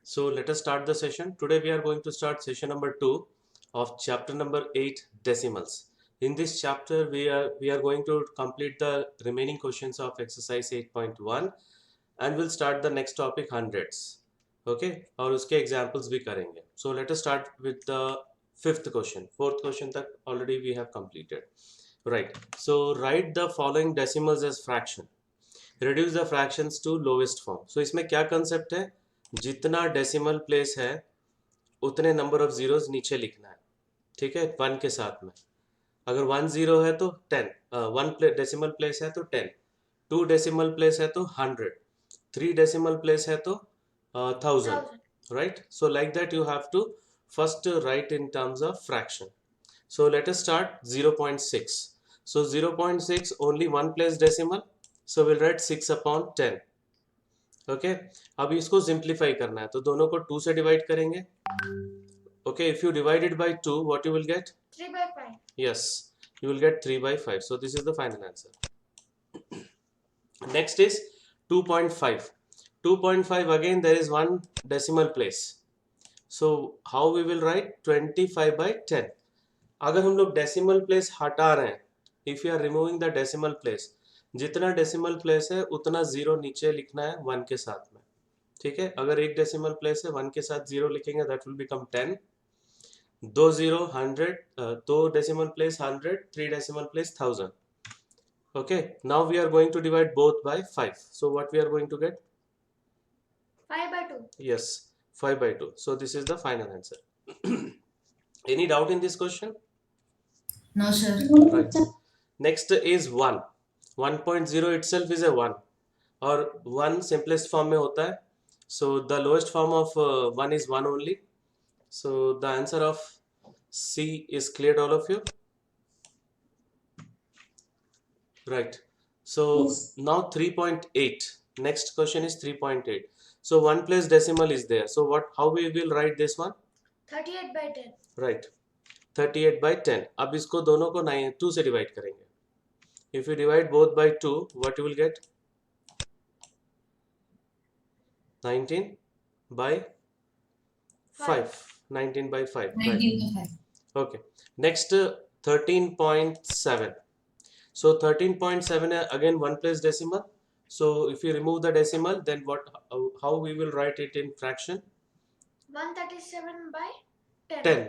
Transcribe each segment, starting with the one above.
So let us start the session. Today we are going to start session number 2 of chapter number 8, decimals. In this chapter we are going to complete the remaining questions of exercise 8.1 and we'll start the next topic hundreds. Okay, और उसके examples भी करेंगे. So let us start with the fifth question. Fourth question तक already we have completed. Right. So write the following decimals as fraction. Reduce the fractions to lowest form. So इसमें क्या concept है? जितना decimal place है उतने number of zeros नीचे लिखना है. ठीक है, वन के साथ में. अगर 1 0 है तो 10, वन डेसिमल प्लेस है तो 10, 2 डेसिमल प्लेस है तो 100, 3 डेसिमल प्लेस है तो 1000. Right. So like that you have to first write in terms of fraction. So let us start 0.6. So 0.6 only one place decimal, so we'll write 6 upon 10. Okay अब इसको simplify करना है तो दोनों को 2 से डिवाइड करेंगे. Okay, if you divided by 2 what you will get 3/5. Yes, you will get 3/5. So this is the final answer. Next is 2.5. 2.5 again there is one decimal place. So how we will write 25/10. अगर हम लोग decimal place हटा रहे हैं, if you are removing the decimal place, जितना decimal place है उतना zero नीचे लिखना है वन के साथ में. ठीक है, अगर एक डेसिमल प्लेस है वन के साथ जीरो लिखेंगे that will become 10. 2 0 100, 2 decimal place 100, 3 decimal place 1000. Okay, now we are going to divide both by 5. So what we are going to get? 5/2. Yes, 5/2. So this is the final answer. Any doubt in this question? No, sir. Right. Next is 1. 1.0 itself is a 1 और 1 simplest form में होता है. So the lowest form of 1 is 1 only. So the answer of C is cleared, all of you? Right. So Yes. now 3.8. Next question is 3.8. So one place decimal is there. So how we will write this one? 38/10. Right. 38/10. अब इसको दोनों को 2 से divide करेंगे. If you divide both by 2, what you will get? 19/5. 19/5. Right. 19/5. Okay. Next 13.7. So 13.7 again one place decimal. So if you remove the decimal, then how we will write it in fraction? 137/10. 10.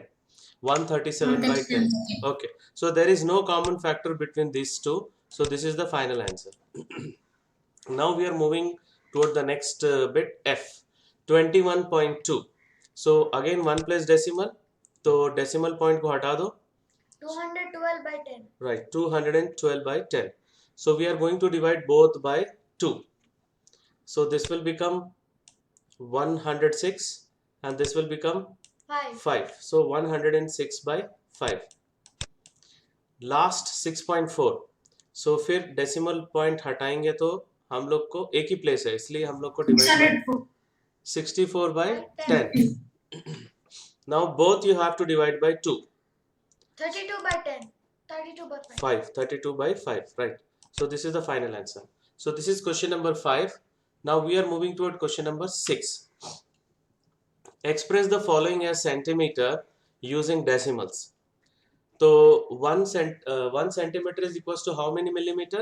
137/10. Okay. So there is no common factor between these two. So this is the final answer. Now we are moving toward the next bit, F. 21.2. So again one place decimal. तो decimal point को हटा दो. 212/10. Right, 212/10. So we are going to divide both by 2. So this will become 106 and this will become 5. So 106/5. Last 6.4. So फिर decimal point हटाएंगे तो हम लोग को एक ही प्लेस है इसलिए हम लोग को divide 64/10. Now both you have to divide by 2. 32/10. 32/5. 5. 32/5. Right. So this is the final answer. So this is question number 5. Now we are moving toward question number 6. Express the following as centimeter using decimals. So 1 centimeter is equals to how many millimeter?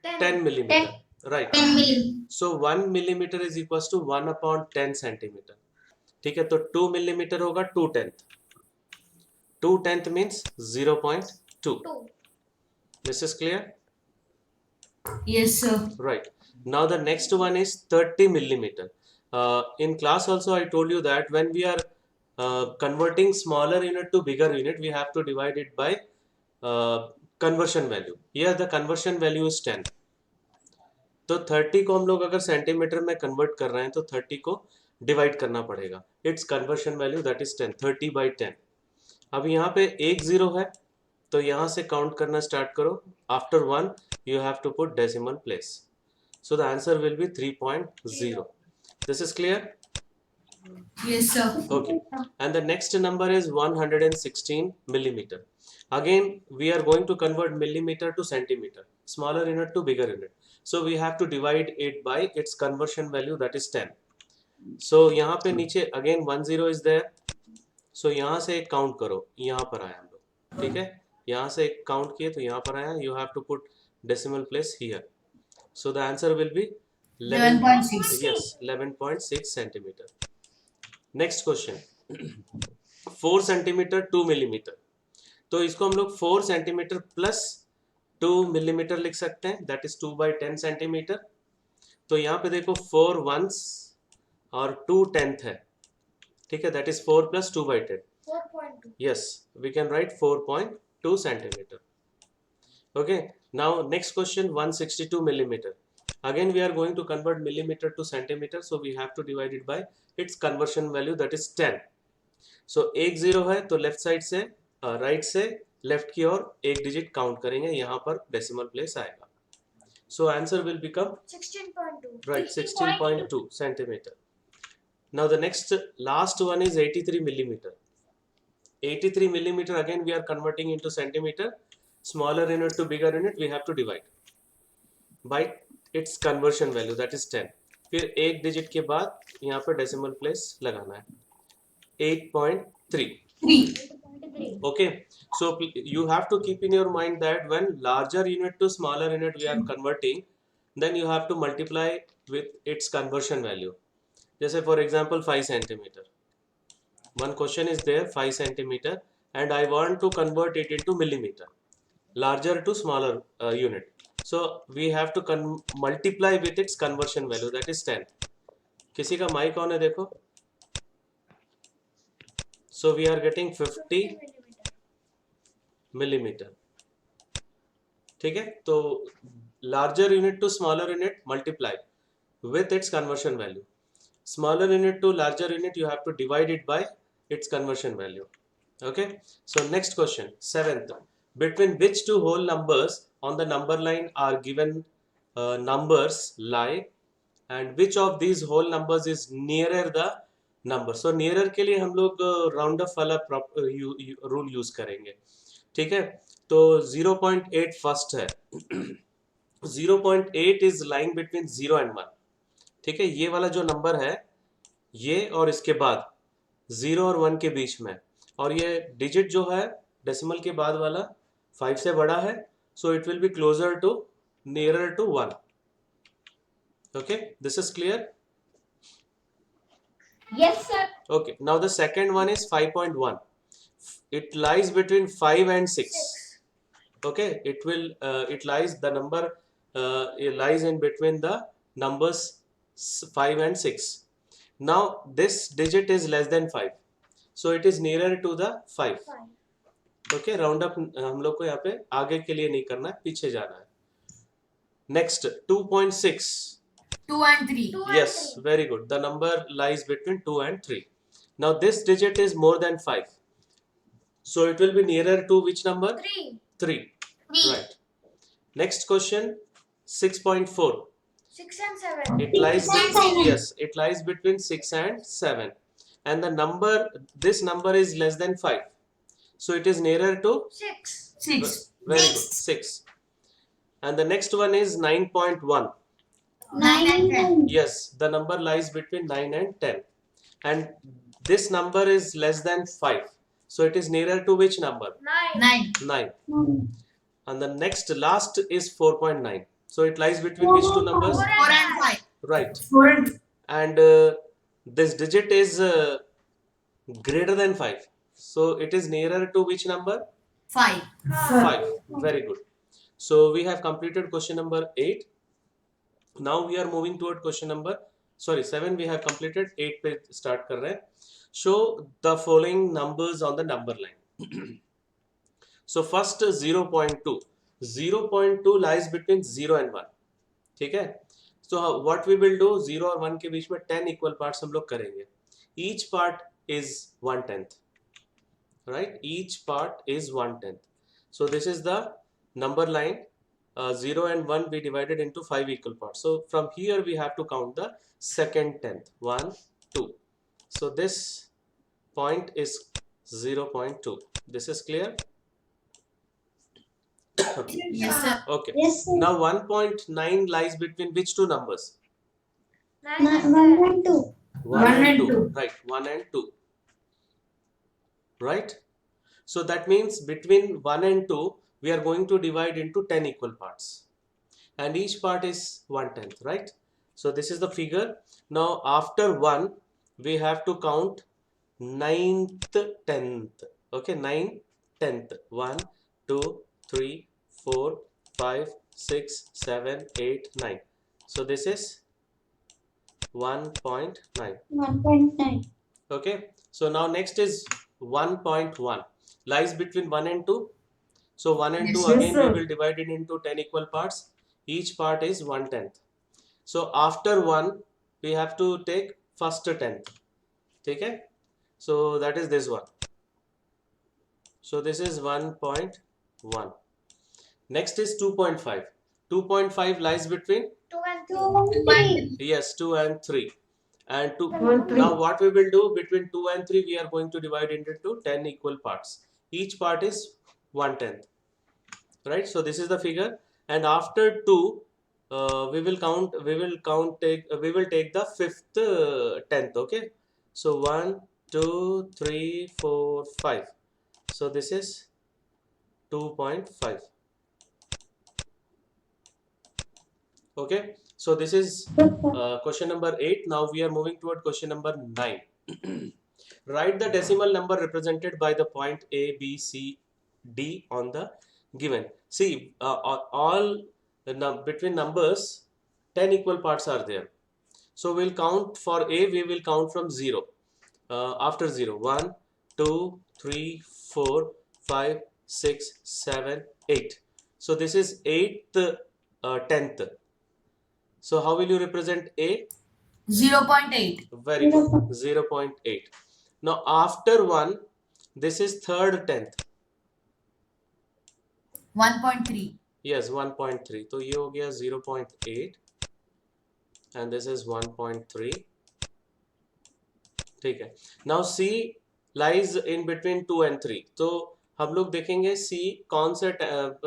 10 millimeter. Right. 10 millimeter. So 1 millimeter is equals to 1 upon 10 centimeter. ठीक है, तो 2 millimeter होगा 2/10. 2/10 means 0.2. 2. This is clear? Yes, sir. Right. Now the next one is 30 millimeter. In class also I told you that when we are converting smaller unit to bigger unit, we have to divide it by conversion value. Here the conversion value is 10. तो 30 को हम लोग अगर centimetre में convert कर रहे हैं तो 30 को डिवाइड करना पड़ेगा. It's conversion value that is 10. 30/10. अब यहाँ पे एक जीरो है तो यहाँ से काउंट करना स्टार्ट करो. After 1 you have to put decimal place. So the answer will be 3.0. This is clear? Yes, sir. Okay. And the next number is 116 millimeter. Again, we are going to convert millimeter to centimeter. Smaller unit to bigger unit. So we have to divide it by its conversion value, that is 10. सो यहाँ पे नीचे again 10 is there. सो यहाँ से एक count करो, यहाँ पर आया हम लोग. ठीक है, यहाँ से एक काउंट किए तो यहाँ पर आया. You have to put decimal place here. So the answer will be 11.6. yes 11.6 centimeter. Next question 4 centimetre 2 millimetre. तो इसको हम लोग 4 सेंटीमीटर प्लस 2 मिलीमीटर लिख सकते हैं, दैट इज 2/10 सेंटीमीटर. तो यहाँ पे देखो 4 वंस और 2 टेंथ है. ठीक है, that is 4 plus 2/10. 4.2. Yes, we can write 4.2 centimeter. Okay, now next question 162 millimeter. Again we are going to convert millimeter to centimeter, so we have to divide it by its conversion value, that is 10. So एक 0 है तो left side से right से left की ओर एक digit count करेंगे, यहाँ पर डेसिमल प्लेस आएगा. So answer will become 16.2. right 16.2 centimeter. Now the next last one is 83 millimeter. 83 millimeter, again we are converting into centimeter. Smaller unit to bigger unit we have to divide by its conversion value, that is 10. फिर एक digit के बाद यहाँ पर decimal place लगाना है 8.3. 3. 8.3. Okay, so you have to keep in your mind that when larger unit to smaller unit we are converting, then you have to multiply with its conversion value. जैसे for example 5 centimeter. One question is there 5 centimeter and I want to convert it into millimeter, larger to smaller unit. So we have to multiply with its conversion value, that is 10. किसी का mic on है देखो. So we are getting 50 millimeter. ठीक है, तो larger unit to smaller unit multiply with its conversion value. Smaller unit to larger unit you have to divide it by its conversion value. Okay, so next question 7th. Between which two whole numbers on the number line are given numbers lie, and which of these whole numbers is nearer the number? So nearer के लिए हम लोग round off वाला rule use करेंगे. ठीक है, तो 0.8 first है. 0.8 is lying between 0 and 1. ठीक है, ये वाला जो नंबर है ये और इसके बाद 0 और 1 के बीच में, और ये डिजिट जो है डेसिमल के बाद वाला 5 से बड़ा है, so it will be closer to nearer to 1. Okay, this is clear? Yes, sir. Okay, now the second one is 5.1. It lies between 5 and 6. Okay, it lies, the number it lies in between the numbers 5 and 6. Now this digit is less than 5, so it is nearer to the 5. 5. Okay, round up हम लोग को यहाँ पे आगे के लिए नहीं करना है, पीछे जाना है. Next 2.6. 2 and 3. 2 Yes, and 3. very good. The number lies between 2 and 3. Now this digit is more than 5, so it will be nearer to which number? 3. 3. 3. Right. Next question 6.4. 6 and 7. It lies 6 and 7. yes, it lies between 6 and 7, and the number, this number is less than 5, so it is nearer to 6. 6. very good 6. And the next one is 9.1. 9 and 10. Yes, the number lies between 9 and 10, and this number is less than 5, so it is nearer to which number? 9. 9. 9. And the next last is 4.9, so it lies between which two numbers? 4 and 5. Right. 4 and And this digit is greater than 5, so it is nearer to which number? 5. 5. Very good. So we have completed question number 8. Now we are moving toward question number 7. We have completed. 8 पे start कर रहे हैं. Show the following numbers on the number line. So first 0.2. 0.2 lies between 0 and 1. ठीक है, so what we will do, 0 और 1 के बीच में 10 equal parts हम लोग करेंगे. Each part is 1/10. Right, each part is 1/10. So this is the number line. 0 and 1 we divided into 5 equal parts. So from here we have to count the second tenth. 1, 2. So this point is 0.2. This is clear? Yes, sir. Okay. Yes, sir. Now 1.9 lies between which two numbers? 9 and 10. 1 and 2. One and 2. two. Right, 1 and 2. Right? So that means between 1 and 2, we are going to divide into 10 equal parts. And each part is 1/10, right? So this is the figure. Now after 1, we have to count 9th, 10th. Okay, 9, 10th. 1, 2, 3, 4, 5, 6, 7, 8, 9. So this is 1.9. 1.9. Okay, so now next is 1.1, lies between 1 and 2. So 1 and Yes, 2 yes, again we sir. will divide it into 10 equal parts. Each part is 1/10. So after 1, we have to take first 10th. Okay, so that is this one. So this is 1.1. Next is 2.5. 2.5 lies between, 2 and 3. yes, 2 and 3. And 2. 1, 3. Now what we will do, between 2 and 3, we are going to divide it into 10 equal parts. Each part is 1/10. Right? So this is the figure. And after 2, we will take the fifth 10th. Okay, so 1, 2, 3, 4, 5. So this is 2.5. Okay, so this is question number 8. Now we are moving toward question number 9. Write the decimal number represented by the point A, B, C, D on the given. See, all between numbers, 10 equal parts are there. So we'll count for A, we will count from 0. After 0, 1, 2, 3, 4, 5, 6, 7, 8. So this is 8th, 10th. So how will you represent A? 0.8. Very good, 0.8. Now after 1, this is third 10th. 1.3. Yes, 1.3. तो ये हो गया 0.8 and this is 1.3. ठीक है. Now C lies in between 2 and 3. तो हम लोग देखेंगे C कौन से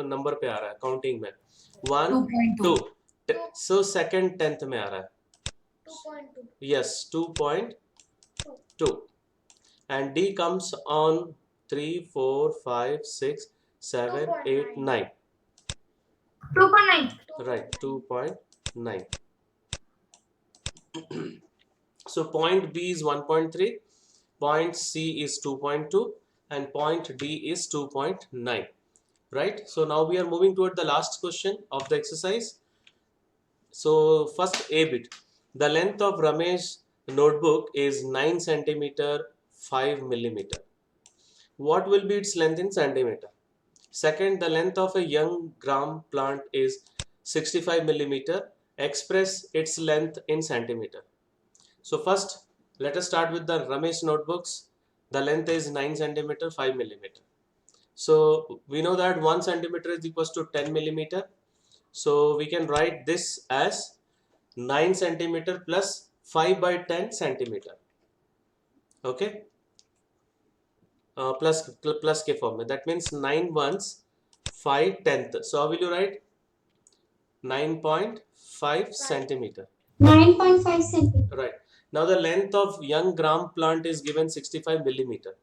नंबर पे आ रहा है काउंटिंग में. 1, 2. So second 10th में आ रहा है. 2.2. Yes, 2.2. And D comes on 3, 4, 5, 6, 7, 8, 9. 2.9. Right, 2.9. So point B is 1.3, point C is 2.2, and point D is 2.9. Right? So now we are moving toward the last question of the exercise. So first A bit. The length of Ramesh's notebook is 9 centimeter 5 millimeter. What will be its length in centimeter? Second, the length of a young gram plant is 65 millimeter. Express its length in centimeter. So first, let us start with the Ramesh notebooks. The length is 9 centimeter 5 millimeter. So we know that 1 centimeter is equals to 10 millimeter. So we can write this as 9 centimeter plus 5 by 10 centimeter. Okay. Plus के form में. That means 9 ones 5 tenth. So how will you write? 9.5 centimeter. 9.5 centimeter. Right. Now the length of young gram plant is given 65 millimeter.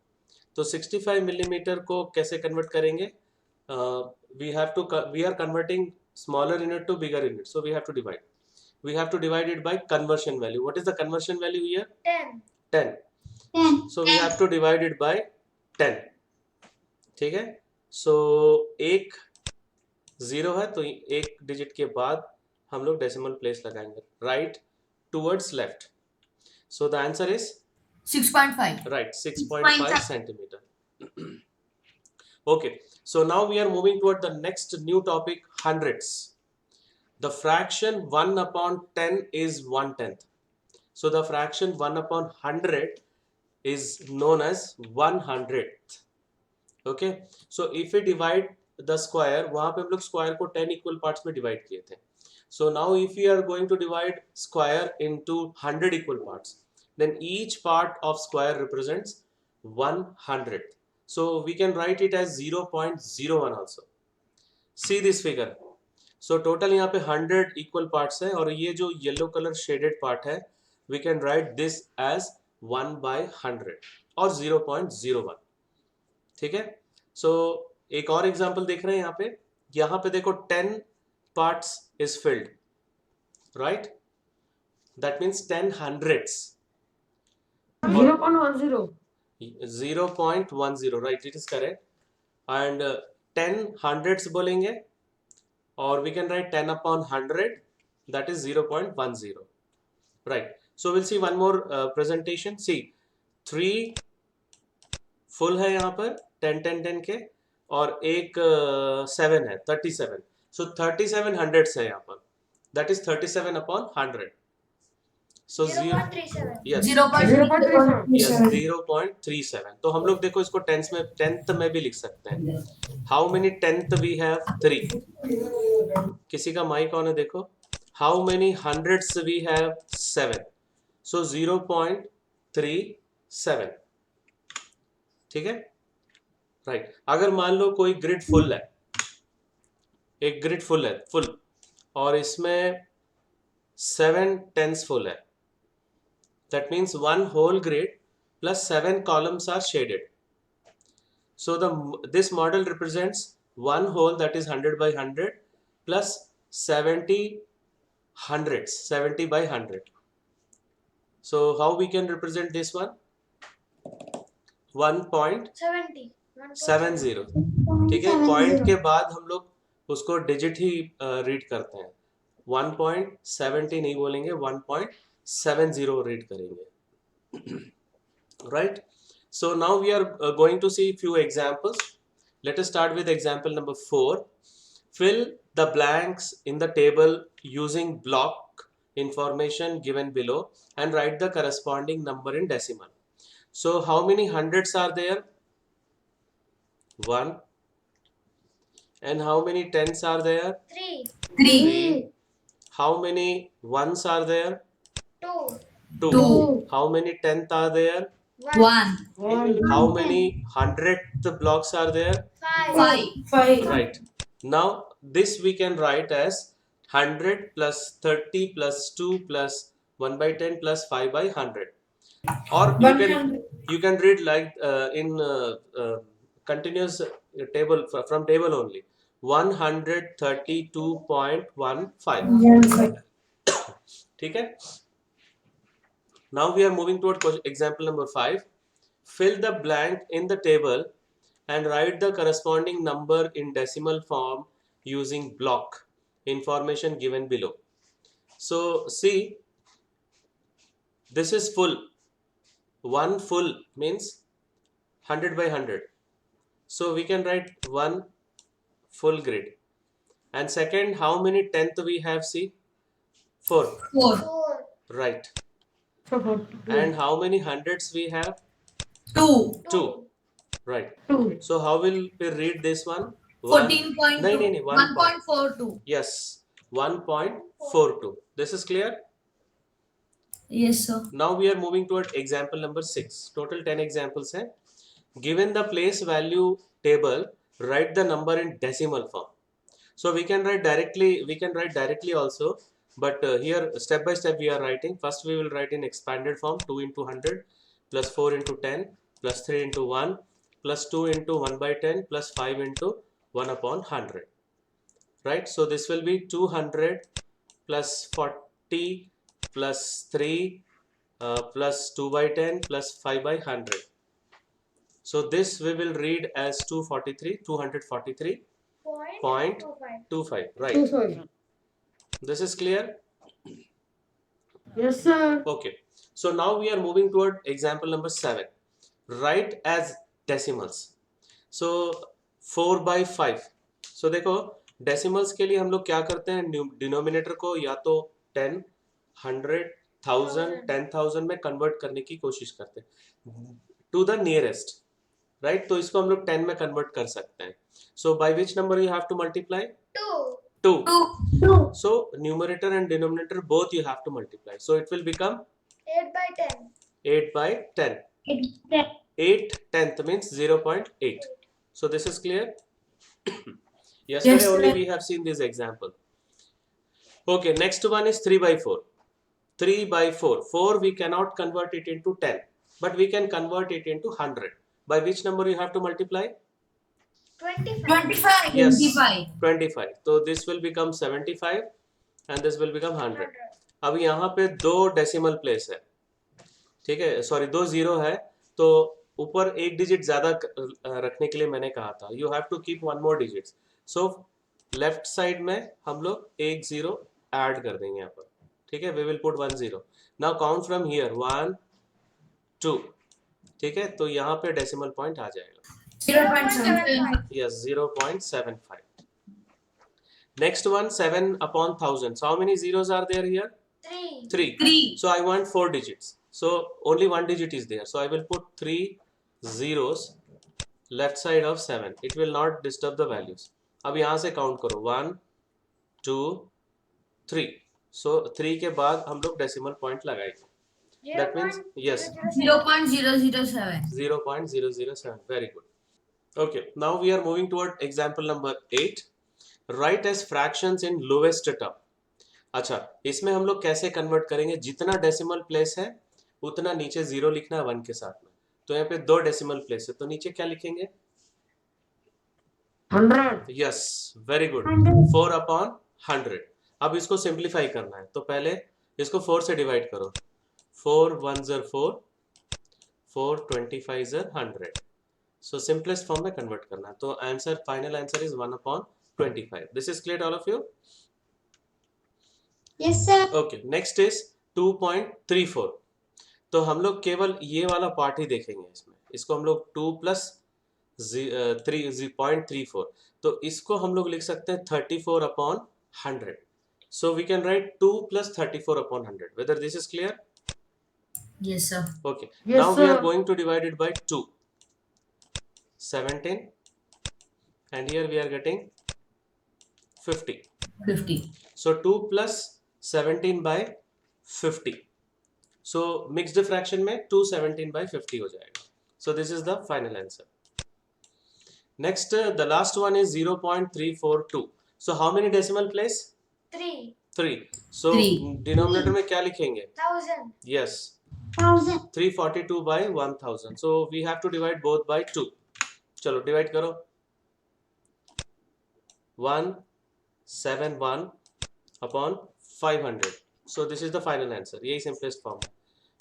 तो 65 millimeter को कैसे convert करेंगे? We are converting smaller unit to bigger unit. So we have to divide. We have to divide it by conversion value. What is the conversion value here? 10. 10. 10. So we have to divide it by 10. ठीक है. So एक 0 है तो एक digit के बाद हम लोग डेसिमल प्लेस लगाएंगे. Right towards left. So the answer is 6.5. right, 6.5 centimeter. Okay, so now we are moving toward the next new topic, hundreds. The fraction 1 upon 10 is 1/10. So the fraction 1 upon 100 is known as 1/100th. Okay, so if we divide the square, वहाँ पे हम लोग square को 10 equal parts में divide किए थे. So now if we are going to divide square into 100 equal parts, then each part of square represents 1/100th. So we can write it as 0.01 also. See this figure. So total यहाँ पे 100 equal parts है और ये जो yellow color shaded part है we can write this as 1 by 100 or 0.01. ठीक है. So एक और एग्जांपल देख रहे हैं यहाँ पे देखो 10 parts is filled, right? That means 10 hundredths. 0.10. 0.10, right? It is correct. And 10 hundredths बोलेंगे, or we can write 10 upon 100, that is 0.10, right? So we'll see one more presentation. See, 3 full है यहाँ पर 10 10 10 के, और एक 7 है 37. So 37 hundredths है यहाँ पर, that is 37 upon 100. So 0.37. yes, 0.37. yes, 0.37. तो हम लोग देखो इसको टेंथ में भी लिख सकते हैं. How many tenth we have? 3. किसी का माइक ऑन है देखो. How many hundreds we have? 7. So 0.37. ठीक है, राइट. अगर मान लो कोई ग्रिड फुल है, एक ग्रिड फुल है फुल, और इसमें 7 टेंस फुल है, that means one whole grid plus 7 columns are shaded. So this model represents one whole, that is 100 by 100 plus 70 hundredths, 70 by 100. So how we can represent this one? 1.70. 70. ठीक है, point के बाद हम लोग उसको digit ही read करते हैं. 1.70 नहीं बोलेंगे, 1.70 रीड करेंगे. Right? So now we are going to see few examples. Let us start with example number 4. Fill the blanks in the table using block information given below and write the corresponding number in decimal. So how many hundreds are there? 1. And how many tens are there? 3. 3. How many ones are there? 2. 2. How many tenth are there? 1. How many hundredth blocks are there? 5. 5. Right. Now this we can write as 100 plus 30 plus 2 plus 1 by 10 plus 5 by 100. Or you can read like in continuous table from table only. 132.15. ठीक है. Now we are moving toward example number 5. Fill the blank in the table and write the corresponding number in decimal form using block information given below. So see, this is full. One full means 100 by 100. So we can write one full grid. And second, how many tenth we have? See, 4. 4. 4. Right. And how many hundreds we have? 2. 2. Right. So how will we read this one? 14.2. No, 1.42. Yes, 1.42. This is clear? Yes, sir. Now we are moving toward example number 6. Total 10 examples hai. Given the place value table, write the number in decimal form. So we can write directly also, but here step by step we are writing. First we will write in expanded form, 2 into 100 plus 4 into 10 plus 3 into 1 plus 2 into 1 by 10 plus 5 into 1 upon 100. Right? So this will be 200 plus 40 plus 3 plus 2 by 10 plus 5 by 100. So this we will read as 243.25. Right. This is clear? Yes, sir. Okay. So now we are moving toward example number 7. Write as decimals. So 4 by 5. So देखो decimals के लिए हम लोग क्या करते हैं, denominator को या तो 10, 100, 1000, 10,000 में कन्वर्ट करने की कोशिश करते हैं टू द नियरेस्ट. राइट. तो इसको हम लोग 10 में कन्वर्ट कर सकते हैं. So by which number you have to multiply? 2. 2. So numerator and denominator both you have to multiply. So it will become 8 by 10. 8 by 10. 8 tenth means 0.8. So this is clear? Yesterday Yes, only sir. we have seen this example. Okay, next one is 3 by 4. 3 by 4. 4 we cannot convert it into 10, but we can convert it into 100. By which number you have to multiply? 25. 25. Yes, 25. 25. So this will become 75 and this will become 100. 100. अब यहाँ पे दो decimal place है, ठीक है, sorry दो zero है, तो ऊपर एक डिजिट ज्यादा रखने के लिए मैंने कहा था you have to keep one more digit. So left side में हम लोग एक जीरो ऐड कर देंगे यहाँ पर, ठीक है, we will put 1 0. Now count from here 1 2, ठीक है, तो यहाँ पे डेसिमल पॉइंट आ जाएगा. 0.75. Yes, 0.75. Next one, 7 upon 1000. So how many zeros are there here? 3. 3. 3. So I want 4 digits. So only one digit is there. So I will put 3 zeros left side of 7. It will not disturb the values. अब यहाँ से count करो 1 2 3. So 3 के बाद हम लोग decimal point लगाएंगे. That means yes, 0.007. 0.007. Very good. Okay, now we are moving toward example number 8. Write as fractions in lowest term. अच्छा, इसमें हम लोग कैसे कन्वर्ट करेंगे? जितना डेसिमल प्लेस है उतना नीचे जीरो लिखना है 1 के साथ में. तो यहाँ पे दो डेसिमल प्लेस है, तो नीचे क्या लिखेंगे? 100. Yes, very good. 4 अपॉन 100. अब इसको सिंप्लीफाई करना है, तो पहले इसको 4 से डिवाइड करो. 4 1 ज़र 4, 4 25 ज़र 100. सो सिंपलेस्ट फॉर्म में कन्वर्ट करना है. तो answer, final answer is 1 upon 25. This is clear all of you? Yes, sir. Okay, next is 2.34. तो हम लोग केवल ये वाला पार्ट ही देखेंगे इसमें. इसको हम लोग 2 प्लस 3.34, तो इसको हम लोग लिख सकते हैं 34 upon 100. So we can write 2 plus 34 upon 100. Whether this is clear? Yes, sir. Okay, Yes, now we are sir. going to divide it by 2. 17, and here we are getting 50. 50. So 2 plus 17 by 50. So mixed fraction में 2 17 by 50 हो जाएगा. So this is the final answer. Next, the last one is 0.342. So how many decimal place? 3. 3. So 3. denominator में क्या लिखेंगे? 1000. Yes, 1000. 342 by 1000. So we have to divide both by 2. चलो divide करो. 171 upon 500. So this is the final answer. यही simplest form है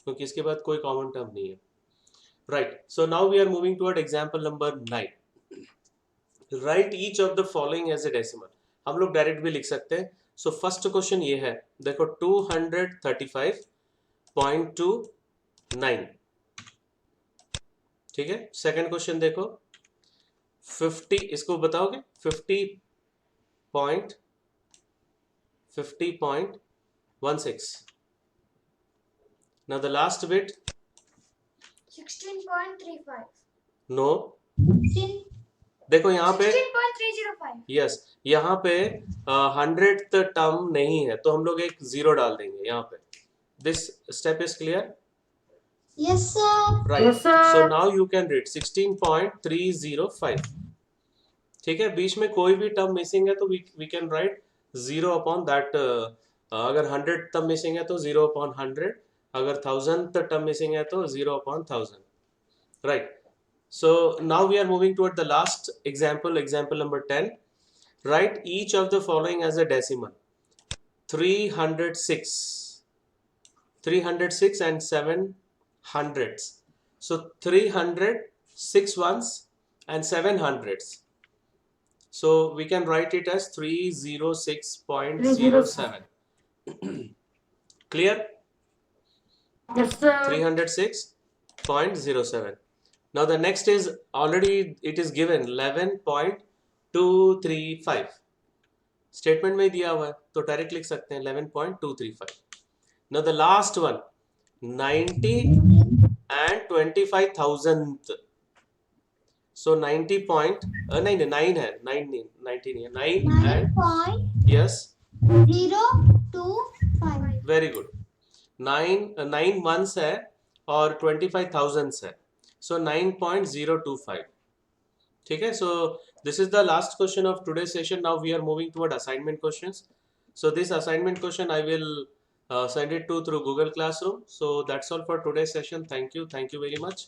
क्योंकि इसके बाद कोई कॉमन टर्म नहीं है. Right, so now we are moving toward example number 9. Write each of the following as a decimal. हम लोग डायरेक्ट भी लिख सकते हैं. सो फर्स्ट क्वेश्चन ये है, देखो 235.29, ठीक है. सेकंड क्वेश्चन देखो 50, इसको बताओगे? 50.16. Now the last bit. 16.35. No. 16. देखो यहाँ पे 16.305. यस, यहाँ पे 100th टर्म नहीं है, तो हम लोग एक जीरो डाल देंगे यहाँ पे. This step is clear? Yes, sir. Right. Yes, sir. So now you can read 16.305. ठीक है, बीच में कोई भी टर्म मिसिंग है तो we can write 0 upon that. अगर 100 टर्म मिसिंग है तो 0 अपॉन 100. अगर 1000th टर्म मिसिंग है तो 0 upon 1000. Right. So now we are moving toward the last example, example number 10. Write each of the following as a decimal. 306. 306 and 7 hundreds. So 300, 6 ones and 7 hundreds. So we can write it as 306.07. Clear? Yes, sir. 306.07. Now the next is already it is given 11.235. Statement में दिया हुआ है तो direct लिख सकते हैं 11.235. Now the last one 90 and 25,000th. So 90 point नहीं 9 है, 9 नहीं, 90 नहीं है, 9 and yes, 9.025. very good. 9 months है और 25,000 है. So 9.025. ठीक है. So this is the last question of today's session. Now we are moving toward assignment questions. So this assignment question I will send it to through Google Classroom. So that's all for today's session. Thank you very much.